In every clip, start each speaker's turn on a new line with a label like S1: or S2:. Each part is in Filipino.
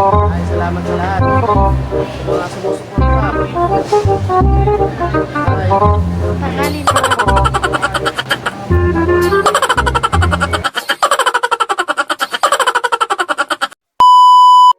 S1: Ay, salamat sa lahat. Mga sumusuporta. Ay.
S2: Tangalin.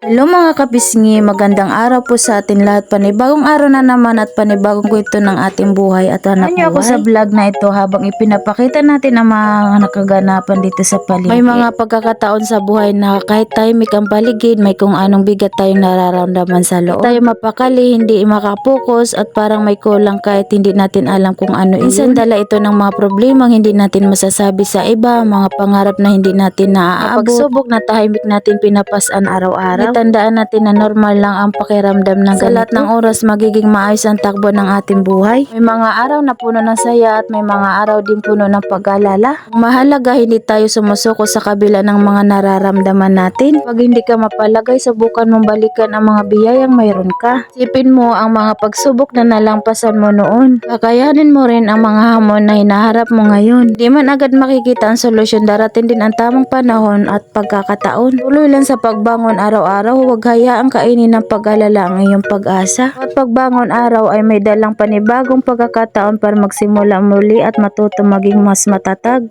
S3: Hello mga kabisngi, magandang araw po sa atin lahat. Panibagong araw na naman at panibagong kwento ng ating buhay at hanap buhay. Ako sa vlog na ito habang ipinapakita natin ang mga nakaganapan dito sa paligid. May mga pagkakataon sa buhay na kahit tahimik ang paligid, may kung anong bigat tayong nararamdaman sa loob. Tayo mapakali, hindi makapokus at parang may kulang kahit hindi natin alam kung ano iyon. Minsan dala ito ng mga problemang hindi natin masasabi sa iba, mga pangarap na hindi natin naaabot, pagsubok na tahimik natin pinapasan araw-araw. Tandaan natin na normal lang ang pakiramdam ng ganito. Sa lahat ng oras magiging maayos ang takbo ng ating buhay. May mga araw na puno ng saya at may mga araw din puno ng pag-alala. Ang mahalaga hindi tayo sumusuko sa kabila ng mga nararamdaman natin. Pag hindi ka mapalagay, subukan mong balikan ang mga biyayang mayroon ka. Sipin mo ang mga pagsubok na nalampasan mo noon. Kakayanin mo rin ang mga hamon na hinaharap mo ngayon. Di man agad makikita ang solusyon, darating din ang tamang panahon at pagkakataon. Tuloy lang sa pagbangon araw-araw. Huwag hayaang kainin ng pag-alala ang iyong pag-asa. At pagbangon araw ay may dalang panibagong pagkakataon para magsimula muli at matuto maging mas matatag.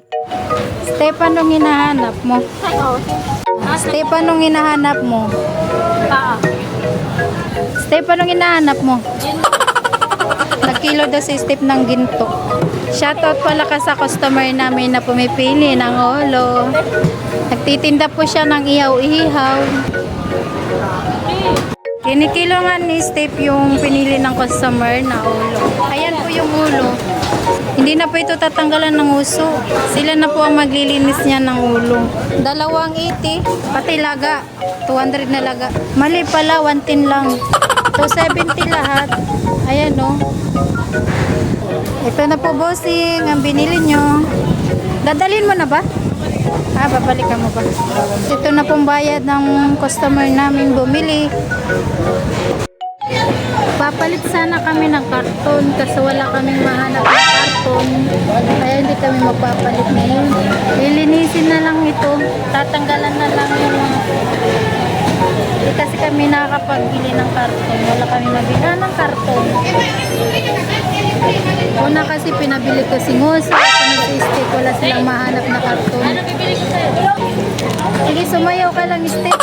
S2: Stefan, anong hinahanap mo? Stefan, anong hinahanap mo? Stefan, anong hinahanap mo? Nagkilo daw si Steph ng ginto. Shoutout pala ka sa customer namin na pumipili ng ulo. Nagtitinda po siya ng ihaw-ihaw. Kinikilo nga ni Steph yung pinili ng customer na ulo. Ayan po yung ulo. Hindi na po ito tatanggalan ng uso. Sila na po ang maglilinis niya ng ulo. 280, pati laga. 200 na laga. Mali pala, 110 lang. 270 lahat. Ayan o. Ito na po, bossing, ang binili nyo. Dadalhin mo na ba? Babalikan mo ba? Ito na pong bayad ng customer namin bumili. Papalit sana kami ng karton kasi wala kaming mahanap ng karton. Kaya hindi kami magpapalit ngayon. Lilinisin na lang ito. Tatanggalan na lang yung hindi kasi kami nakakapagbili ng karton. Wala kami mabila ng karton. Una kasi pinabili ko si Ngosa. Nag-stick. Wala silang mahanap na karton. Sige, sumayaw ka lang, stick.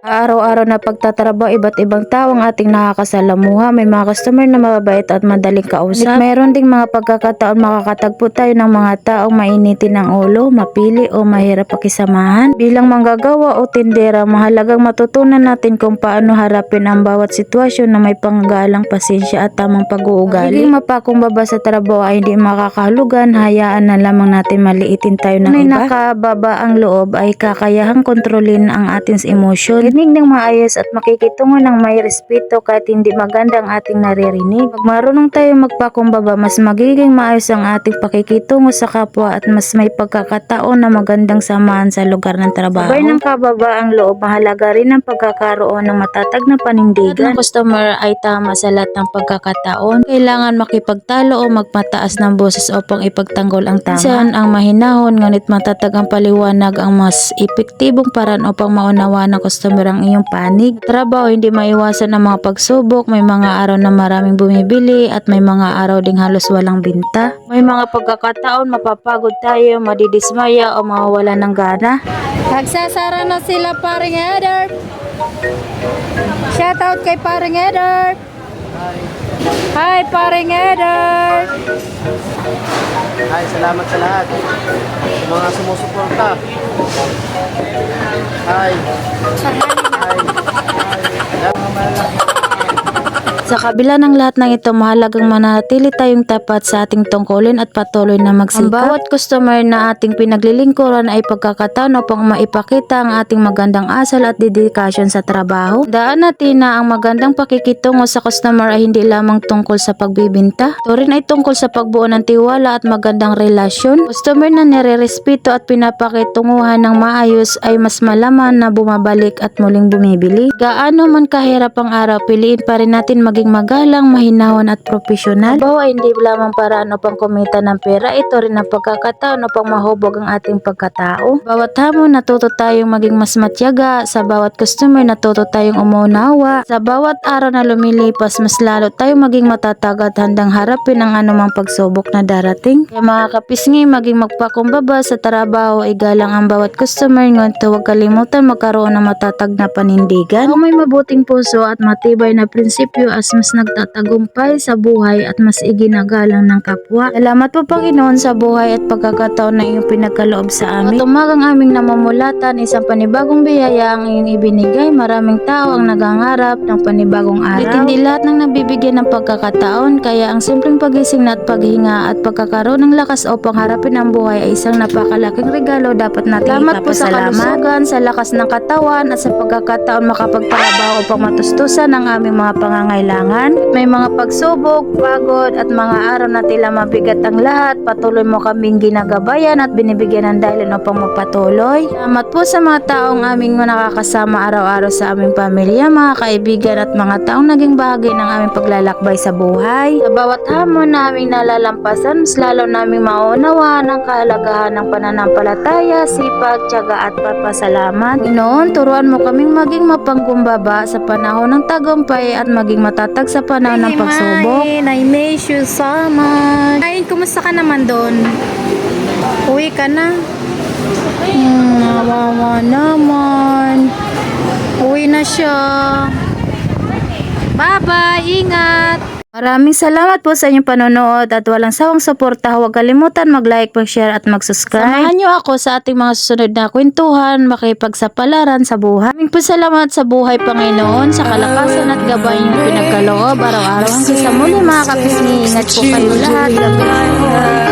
S3: Araw-araw na pagtatrabaho, iba't ibang tao ang ating nakakasalamuha. May mga customer na mababait at madaling kausap. Mayroon ding mga pagkakataon makakatagpo tayo ng mga taong mainitin ng ulo, mapili o mahirap pakisamahan. Bilang manggagawa o tindera, mahalagang matutunan natin kung paano harapin ang bawat sitwasyon na may panggagalang, pasensya at tamang pag-uugali. Hindi mapakumbaba sa trabaho ay hindi makakahulugan, hayaan na lamang natin maliitin tayo ng iba. Nakababa ang loob ay kakayahang kontrolin ang ating emosyon. Rinig ng maayos at makikitungo ng may respeto kahit hindi maganda ang ating naririnig. Pag marunong tayo magpakumbaba, mas magiging maayos ang ating pakikitungo sa kapwa at mas may pagkakataon na magandang samahan sa lugar ng trabaho. Sabay ng kababa ang loob, mahalaga rin ang pagkakaroon ng matatag na panindigan. Ang customer ay tama sa lahat ng pagkakataon. Kailangan makipagtalo o magmataas ng boses upang ipagtanggol ang tama. Minsan ang mahinahon ngunit matatag ang paliwanag ang mas epektibong paraan upang maunawaan ng customer ang iyong panig. Trabaho, hindi maiwasan ang mga pagsubok. May mga araw na maraming bumibili at may mga araw ding halos walang binta. May mga pagkakataon mapapagod tayo, madidismaya o mawawala ng gana.
S2: Nagsasara na sila, paring Eder. Shoutout kay paring Eder. Hi, paring Eder.
S1: Ay, salamat sa lahat. Sa mga sumusuporta. Ay. Ay.
S3: Sa kabila ng lahat ng ito, mahalagang manatili tayong tapat sa ating tungkulin at patuloy na magsikap. Ang bawat customer na ating pinaglilingkuran ay pagkakataon upang maipakita ang ating magandang asal at dedikasyon sa trabaho. Daan natin na ang magandang pakikitungo sa customer ay hindi lamang tungkol sa pagbibinta. Ito rin ay tungkol sa pagbuo ng tiwala at magandang relasyon. Customer na nire-respeto at pinapakitunguhan ng maayos ay mas malaman na bumabalik at muling bumibili. Gaano man kahirap ang araw, piliin pa rin natin maging magalang, mahinahon at profesional. Trabaho ay hindi lamang paraan upang kumita ng pera, ito rin ang pagkakataon upang mahubog ang ating pagkatao. Bawat hamon natuto tayong maging mas matyaga, sa bawat customer natuto tayong umunawa, sa bawat araw na lumilipas mas lalo tayong maging matatag at handang harapin ang anumang pagsubok na darating. Kaya mga kapisngi, maging magpakumbaba sa trabaho, igalang ang bawat customer, ngunit huwag kalimutan magkaroon ng matatag na panindigan. Kung may mabuting puso at matibay na prinsipyo, as mas nagtatagumpay sa buhay at mas iginagalang ng kapwa. Salamat po Panginoon sa buhay at pagkakataon na iyong pinagkaloob sa amin. At umagang aming namumulatan, isang panibagong biyaya ang iyong ibinigay. Maraming tao ang nagangarap ng panibagong araw. At hindi lahat ng nabibigyan ng pagkakataon, kaya ang simpleng pagising na at paghinga at pagkakaroon ng lakas upang harapin ang buhay ay isang napakalaking regalo dapat natin ipapasalamat. Salamat po sa kalusugan, sa lakas ng katawan at sa pagkakataon makapagtrabaho upang matustusan ang aming mga pangangailangan. May mga pagsubok, pagod at mga araw na tila mabigat ang lahat, patuloy mo kaming ginagabayan at binibigyan ng dahilan upang magpatuloy. Salamat po sa mga taong aming nakakasama araw-araw sa aming pamilya, mga kaibigan at mga taong naging bahagi ng aming paglalakbay sa buhay. Sa bawat hamon na aming nalalampasan, mas lalo naming maunawaan ang kahalagahan ng pananampalataya, sipag, tiyaga at papasalamat. Noon, turuan mo kaming maging mapangkumbaba sa panahon ng tagumpay at maging matatag sa panahon ng pagsubok.
S2: I miss you so much. Ay, kumusta ka naman doon? Uwi ka na? Nawawa naman. Uwi na siya. Bye-bye, ingat!
S3: Maraming salamat po sa inyong panonood at walang sawang suporta. Huwag kalimutan mag-like, mag-share at mag-subscribe. Samahan niyo ako sa ating mga susunod na kwentuhan, makipagsapalaran sa buhay. Maraming po salamat sa buhay Panginoon, sa kalakasan at gabay niyong pinagkaloob araw-araw hanggang sa muli mga kapisngi. Ingat po kayo lahat.